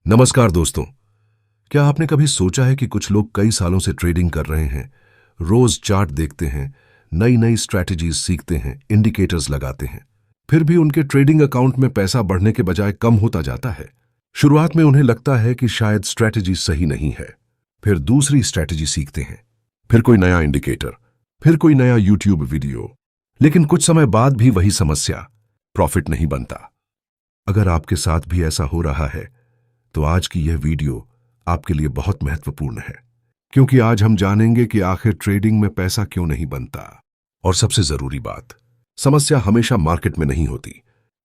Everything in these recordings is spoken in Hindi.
नमस्कार दोस्तों। क्या आपने कभी सोचा है कि कुछ लोग कई सालों से ट्रेडिंग कर रहे हैं, रोज चार्ट देखते हैं, नई नई स्ट्रैटेजीज सीखते हैं, इंडिकेटर्स लगाते हैं, फिर भी उनके ट्रेडिंग अकाउंट में पैसा बढ़ने के बजाय कम होता जाता है। शुरुआत में उन्हें लगता है कि शायद स्ट्रैटेजी सही नहीं है, फिर दूसरी स्ट्रैटेजी सीखते हैं, फिर कोई नया इंडिकेटर, फिर कोई नया यूट्यूब वीडियो, लेकिन कुछ समय बाद भी वही समस्या, प्रॉफिट नहीं बनता। अगर आपके साथ भी ऐसा हो रहा है तो आज की यह वीडियो आपके लिए बहुत महत्वपूर्ण है, क्योंकि आज हम जानेंगे कि आखिर ट्रेडिंग में पैसा क्यों नहीं बनता। और सबसे जरूरी बात, समस्या हमेशा मार्केट में नहीं होती,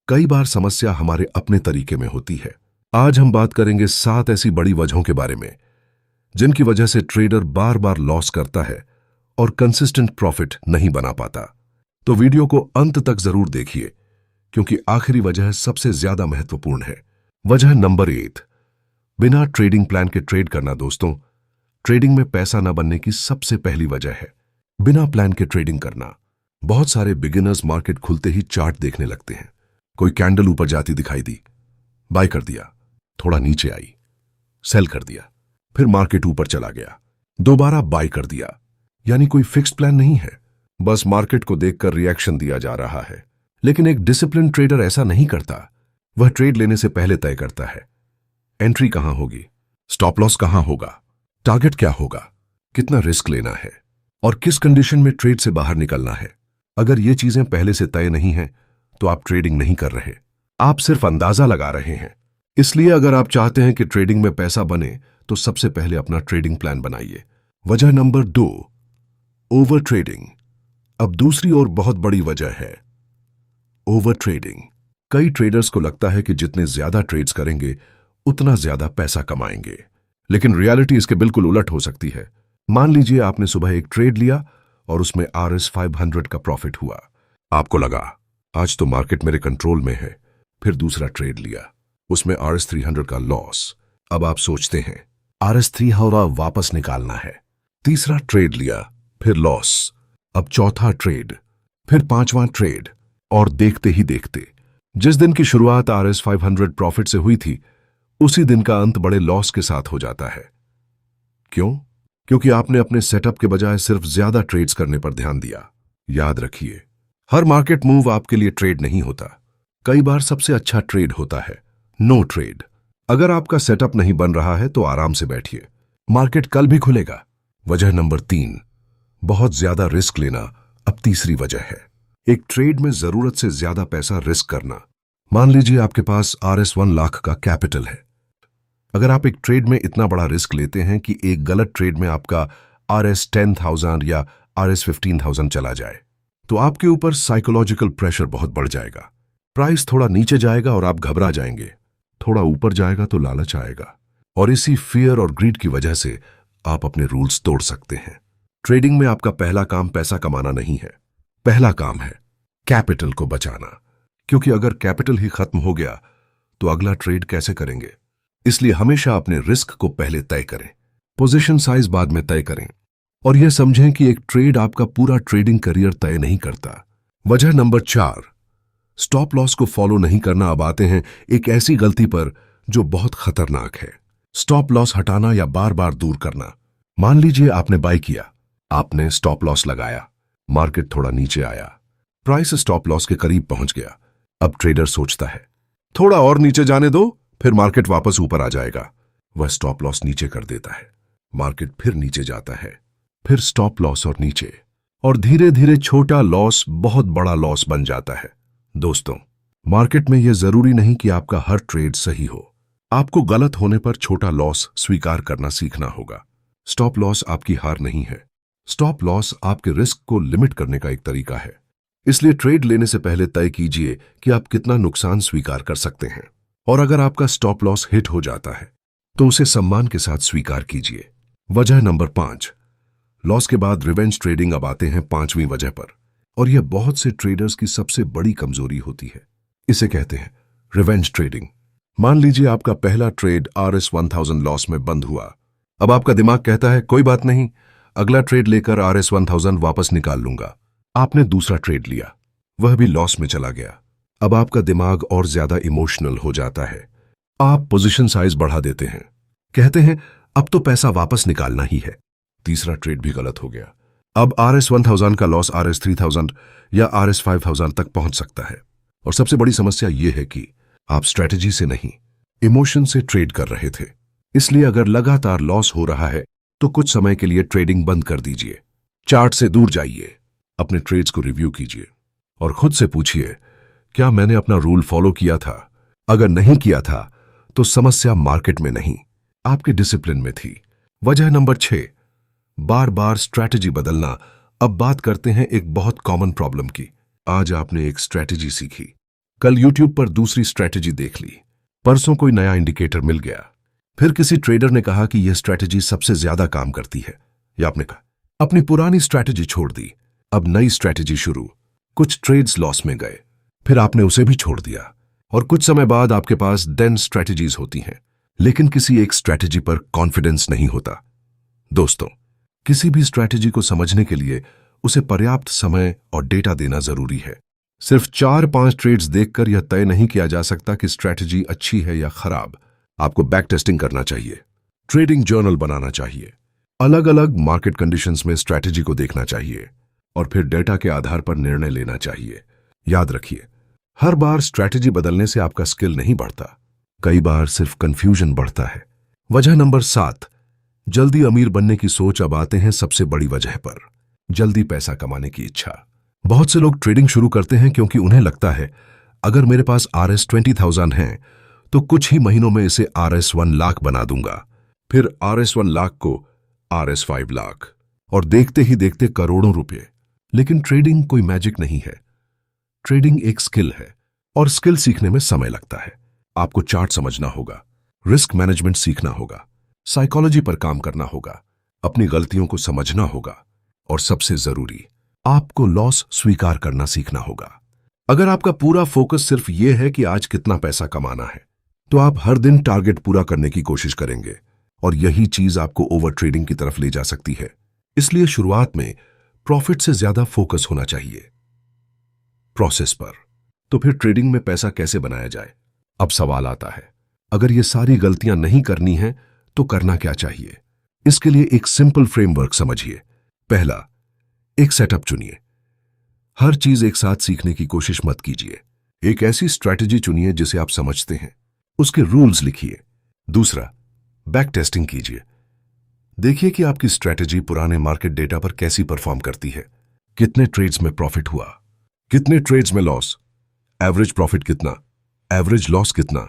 कई बार समस्या हमारे अपने तरीके में होती है। आज हम बात करेंगे 7 ऐसी बड़ी वजहों के बारे में जिनकी वजह से ट्रेडर बार बार लॉस करता है और कंसिस्टेंट प्रॉफिट नहीं बना पाता। तो वीडियो को अंत तक जरूर देखिए, क्योंकि आखिरी वजह सबसे ज्यादा महत्वपूर्ण है। वजह नंबर 8, बिना ट्रेडिंग प्लान के ट्रेड करना। दोस्तों, ट्रेडिंग में पैसा न बनने की सबसे पहली वजह है बिना प्लान के ट्रेडिंग करना। बहुत सारे बिगिनर्स मार्केट खुलते ही चार्ट देखने लगते हैं। कोई कैंडल ऊपर जाती दिखाई दी, बाय कर दिया, थोड़ा नीचे आई, सेल कर दिया, फिर मार्केट ऊपर चला गया, दोबारा बाय कर दिया। यानी कोई फिक्स्ड प्लान नहीं है, बस मार्केट को देखकर रिएक्शन दिया जा रहा है। लेकिन एक डिसिप्लिन ट्रेडर ऐसा नहीं करता। वह ट्रेड लेने से पहले तय करता है एंट्री कहां होगी, स्टॉप लॉस कहां होगा, टारगेट क्या होगा, कितना रिस्क लेना है और किस कंडीशन में ट्रेड से बाहर निकलना है। अगर ये चीजें पहले से तय नहीं हैं तो आप ट्रेडिंग नहीं कर रहे, आप सिर्फ अंदाजा लगा रहे हैं। इसलिए अगर आप चाहते हैं कि ट्रेडिंग में पैसा बने तो सबसे पहले अपना ट्रेडिंग प्लान बनाइए। वजह नंबर 2, ओवर ट्रेडिंग। अब दूसरी और बहुत बड़ी वजह है ओवर ट्रेडिंग। कई ट्रेडर्स को लगता है कि जितने ज्यादा ट्रेड्स करेंगे उतना ज्यादा पैसा कमाएंगे, लेकिन रियलिटी इसके बिल्कुल उलट हो सकती है। मान लीजिए आपने सुबह एक ट्रेड लिया और उसमें RS 500 का प्रॉफिट हुआ। आपको लगा आज तो मार्केट मेरे कंट्रोल में है। फिर दूसरा ट्रेड लिया, उसमें RS 300 का लॉस। अब आप सोचते हैं RS 300 वापस निकालना है। तीसरा ट्रेड लिया, फिर लॉस। अब चौथा ट्रेड, फिर पांचवां ट्रेड, और देखते ही देखते जिस दिन की शुरुआत RS 500 प्रॉफिट से हुई थी, उसी दिन का अंत बड़े लॉस के साथ हो जाता है। क्यों? क्योंकि आपने अपने सेटअप के बजाय सिर्फ ज्यादा ट्रेड्स करने पर ध्यान दिया। याद रखिए, हर मार्केट मूव आपके लिए ट्रेड नहीं होता। कई बार सबसे अच्छा ट्रेड होता है नो ट्रेड। अगर आपका सेटअप नहीं बन रहा है तो आराम से बैठिए, मार्केट कल भी खुलेगा। वजह नंबर 3, बहुत ज्यादा रिस्क लेना अब तीसरी वजह है। एक ट्रेड में जरूरत से ज्यादा पैसा रिस्क करना। मान लीजिए आपके पास RS 1 लाख का कैपिटल है। अगर आप एक ट्रेड में इतना बड़ा रिस्क लेते हैं कि एक गलत ट्रेड में आपका RS 10,000 या RS 15,000 चला जाए, तो आपके ऊपर साइकोलॉजिकल प्रेशर बहुत बढ़ जाएगा। प्राइस थोड़ा नीचे जाएगा और आप घबरा जाएंगे, थोड़ा ऊपर जाएगा तो लालच आएगा, और इसी फियर और ग्रीड की वजह से आप अपने रूल्स तोड़ सकते हैं। ट्रेडिंग में आपका पहला काम पैसा कमाना नहीं है, पहला काम है कैपिटल को बचाना। क्योंकि अगर कैपिटल ही खत्म हो गया तो अगला ट्रेड कैसे करेंगे। इसलिए हमेशा अपने रिस्क को पहले तय करें, पोजीशन साइज बाद में तय करें, और यह समझें कि एक ट्रेड आपका पूरा ट्रेडिंग करियर तय नहीं करता। वजह नंबर 4, स्टॉप लॉस को फॉलो नहीं करना। अब आते हैं एक ऐसी गलती पर जो बहुत खतरनाक है, स्टॉप लॉस हटाना या बार बार दूर करना। मान लीजिए आपने बाय किया, आपने स्टॉप लॉस लगाया, मार्केट थोड़ा नीचे आया, प्राइस स्टॉप लॉस के करीब पहुंच गया। अब ट्रेडर सोचता है थोड़ा और नीचे जाने दो, फिर मार्केट वापस ऊपर आ जाएगा। वह स्टॉप लॉस नीचे कर देता है, मार्केट फिर नीचे जाता है, फिर स्टॉप लॉस और नीचे, और धीरे धीरे छोटा लॉस बहुत बड़ा लॉस बन जाता है। दोस्तों, मार्केट में यह जरूरी नहीं कि आपका हर ट्रेड सही हो। आपको गलत होने पर छोटा लॉस स्वीकार करना सीखना होगा। स्टॉप लॉस आपकी हार नहीं है, स्टॉप लॉस आपके रिस्क को लिमिट करने का एक तरीका है। इसलिए ट्रेड लेने से पहले तय कीजिए कि आप कितना नुकसान स्वीकार कर सकते हैं, और अगर आपका स्टॉप लॉस हिट हो जाता है तो उसे सम्मान के साथ स्वीकार कीजिए। वजह नंबर 5, लॉस के बाद रिवेंज ट्रेडिंग। अब आते हैं 5वीं वजह पर, और यह बहुत से ट्रेडर्स की सबसे बड़ी कमजोरी होती है। इसे कहते हैं रिवेंज ट्रेडिंग। मान लीजिए आपका पहला ट्रेड RS 1000 लॉस में बंद हुआ। अब आपका दिमाग कहता है कोई बात नहीं, अगला ट्रेड लेकर RS 1000 वापस निकाल लूंगा। आपने दूसरा ट्रेड लिया, वह भी लॉस में चला गया। अब आपका दिमाग और ज्यादा इमोशनल हो जाता है। आप पोजीशन साइज बढ़ा देते हैं, कहते हैं अब तो पैसा वापस निकालना ही है। तीसरा ट्रेड भी गलत हो गया। अब RS1000 का लॉस RS3000 या RS5000 तक पहुंच सकता है। और सबसे बड़ी समस्या यह है कि आप स्ट्रैटेजी से नहीं, इमोशन से ट्रेड कर रहे थे। इसलिए अगर लगातार लॉस हो रहा है तो कुछ समय के लिए ट्रेडिंग बंद कर दीजिए। चार्ट से दूर जाइए, अपने ट्रेड्स को रिव्यू कीजिए और खुद से पूछिए, क्या मैंने अपना रूल फॉलो किया था? अगर नहीं किया था तो समस्या मार्केट में नहीं, आपके डिसिप्लिन में थी। वजह नंबर 6, बार बार स्ट्रैटेजी बदलना। अब बात करते हैं एक बहुत कॉमन प्रॉब्लम की। आज आपने एक स्ट्रैटेजी सीखी, कल यूट्यूब पर दूसरी स्ट्रैटेजी देख ली, परसों कोई नया इंडिकेटर मिल गया, फिर किसी ट्रेडर ने कहा कि यह स्ट्रैटेजी सबसे ज्यादा काम करती है, या आपने कहा अपनी पुरानी स्ट्रैटेजी छोड़ दी, अब नई स्ट्रैटेजी शुरू। कुछ ट्रेड्स लॉस में गए, फिर आपने उसे भी छोड़ दिया और कुछ समय बाद आपके पास 10 स्ट्रैटेजीज होती हैं, लेकिन किसी एक स्ट्रैटेजी पर कॉन्फिडेंस नहीं होता। दोस्तों, किसी भी स्ट्रैटेजी को समझने के लिए उसे पर्याप्त समय और डेटा देना जरूरी है। सिर्फ 4-5 ट्रेड्स देखकर यह तय नहीं किया जा सकता कि स्ट्रैटेजी अच्छी है या खराब। आपको बैक टेस्टिंग करना चाहिए, ट्रेडिंग जर्नल बनाना चाहिए, अलग अलग मार्केट कंडीशंस में स्ट्रैटेजी को देखना चाहिए और फिर डेटा के आधार पर निर्णय लेना चाहिए। याद रखिए, हर बार स्ट्रैटेजी बदलने से आपका स्किल नहीं बढ़ता, कई बार सिर्फ कंफ्यूजन बढ़ता है। वजह नंबर 7, जल्दी अमीर बनने की सोच। अब आते हैं सबसे बड़ी वजह पर, जल्दी पैसा कमाने की इच्छा। बहुत से लोग ट्रेडिंग शुरू करते हैं क्योंकि उन्हें लगता है अगर मेरे पास RS20,000 है तो कुछ ही महीनों में इसे RS1 लाख बना दूंगा, फिर RS1 लाख को RS5 लाख और देखते ही देखते करोड़ों रुपए। लेकिन ट्रेडिंग कोई मैजिक नहीं है, ट्रेडिंग एक स्किल है और स्किल सीखने में समय लगता है। आपको चार्ट समझना होगा, रिस्क मैनेजमेंट सीखना होगा, साइकोलॉजी पर काम करना होगा, अपनी गलतियों को समझना होगा और सबसे जरूरी, आपको लॉस स्वीकार करना सीखना होगा। अगर आपका पूरा फोकस सिर्फ यह है कि आज कितना पैसा कमाना है, तो आप हर दिन टारगेट पूरा करने की कोशिश करेंगे और यही चीज आपको ओवर ट्रेडिंग की तरफ ले जा सकती है। इसलिए शुरुआत में प्रॉफिट से ज्यादा फोकस होना चाहिए प्रोसेस पर। तो फिर ट्रेडिंग में पैसा कैसे बनाया जाए? अब सवाल आता है, अगर ये सारी गलतियां नहीं करनी है तो करना क्या चाहिए? इसके लिए एक सिंपल फ्रेमवर्क समझिए। पहला, एक सेटअप चुनिए। हर चीज एक साथ सीखने की कोशिश मत कीजिए। एक ऐसी स्ट्रैटेजी चुनिए जिसे आप समझते हैं, उसके रूल्स लिखिए। दूसरा, बैक टेस्टिंग कीजिए। देखिए कि आपकी स्ट्रैटेजी पुराने मार्केट डेटा पर कैसी परफॉर्म करती है। कितने ट्रेड्स में प्रॉफिट हुआ, कितने ट्रेड्स में लॉस, एवरेज प्रॉफिट कितना, एवरेज लॉस कितना।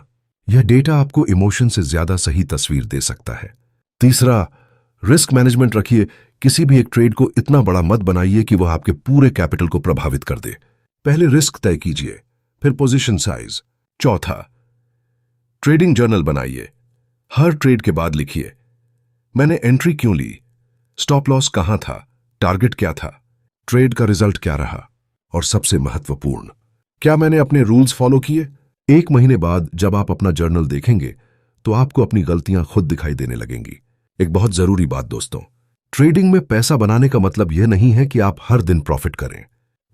यह डेटा आपको इमोशन से ज्यादा सही तस्वीर दे सकता है। तीसरा, रिस्क मैनेजमेंट रखिए। किसी भी एक ट्रेड को इतना बड़ा मत बनाइए कि वह आपके पूरे कैपिटल को प्रभावित कर दे। पहले रिस्क तय कीजिए, फिर पोजीशन साइज। चौथा, ट्रेडिंग जर्नल बनाइए। हर ट्रेड के बाद लिखिए, मैंने एंट्री क्यों ली, स्टॉप लॉस कहां था, टारगेट क्या था, ट्रेड का रिजल्ट क्या रहा और सबसे महत्वपूर्ण, क्या मैंने अपने रूल्स फॉलो किए। 1 महीने बाद जब आप अपना जर्नल देखेंगे तो आपको अपनी गलतियां खुद दिखाई देने लगेंगी। एक बहुत जरूरी बात दोस्तों, ट्रेडिंग में पैसा बनाने का मतलब यह नहीं है कि आप हर दिन प्रॉफिट करें।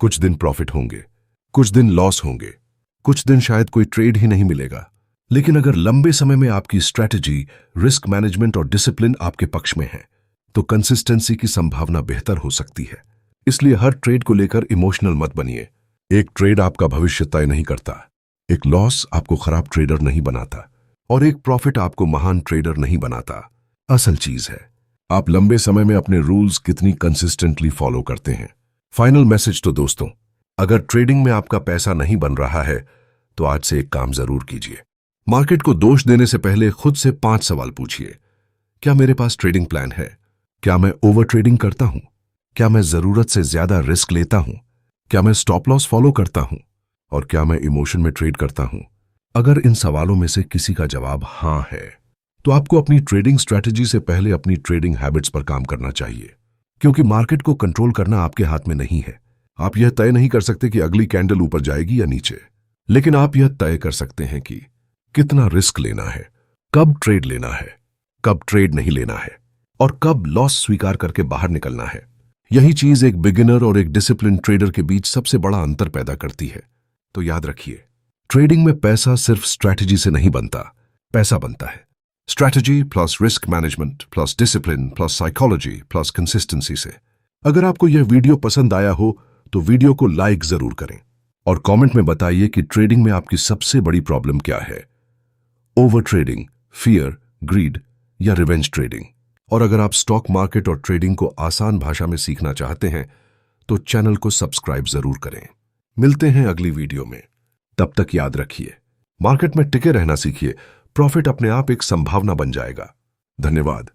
कुछ दिन प्रॉफिट होंगे, कुछ दिन लॉस होंगे, कुछ दिन शायद कोई ट्रेड ही नहीं मिलेगा। लेकिन अगर लंबे समय में आपकी स्ट्रैटेजी, रिस्क मैनेजमेंट और डिसिप्लिन आपके पक्ष में है तो कंसिस्टेंसी की संभावना बेहतर हो सकती है। इसलिए हर ट्रेड को लेकर इमोशनल मत बनिए। एक ट्रेड आपका भविष्य तय नहीं करता, एक लॉस आपको खराब ट्रेडर नहीं बनाता और एक प्रॉफिट आपको महान ट्रेडर नहीं बनाता। असल चीज है आप लंबे समय में अपने रूल्स कितनी कंसिस्टेंटली फॉलो करते हैं। फाइनल मैसेज तो दोस्तों, अगर ट्रेडिंग में आपका पैसा नहीं बन रहा है तो आज से एक काम जरूर कीजिए। मार्केट को दोष देने से पहले खुद से 5 सवाल पूछिए। क्या मेरे पास ट्रेडिंग प्लान है? क्या मैं ओवर ट्रेडिंग करता हूं? क्या मैं जरूरत से ज्यादा रिस्क लेता हूं? क्या मैं स्टॉप लॉस फॉलो करता हूं? और क्या मैं इमोशन में ट्रेड करता हूं? अगर इन सवालों में से किसी का जवाब हां है तो आपको अपनी ट्रेडिंग स्ट्रैटेजी से पहले अपनी ट्रेडिंग हैबिट्स पर काम करना चाहिए, क्योंकि मार्केट को कंट्रोल करना आपके हाथ में नहीं है। आप यह तय नहीं कर सकते कि अगली कैंडल ऊपर जाएगी या नीचे, लेकिन आप यह तय कर सकते हैं कि कितना रिस्क लेना है, कब ट्रेड लेना है, कब ट्रेड नहीं लेना है और कब लॉस स्वीकार करके बाहर निकलना है। यही चीज एक बिगिनर और एक डिसिप्लिन ट्रेडर के बीच सबसे बड़ा अंतर पैदा करती है। तो याद रखिए, ट्रेडिंग में पैसा सिर्फ स्ट्रैटेजी से नहीं बनता, पैसा बनता है। Strategy plus risk management plus discipline plus psychology plus consistency से। अगर आपको यह वीडियो पसंद आया हो तो वीडियो को लाइक जरूर करें और कमेंट में बताइए कि ट्रेडिंग में आपकी सबसे बड़ी प्रॉब्लम क्या है। ओवर ट्रेडिंग, फियर, ग्रीड या रिवेंज ट्रेडिंग। और अगर आप स्टॉक मार्केट और ट्रेडिंग को आसान भाषा में सीखना चाहते हैं तो चैनल को सब्सक्राइब जरूर करें। मिलते हैं अगली वीडियो में। तब तक याद रखिए, मार्केट में टिके रहना सीखिए, प्रॉफिट अपने आप एक संभावना बन जाएगा। धन्यवाद।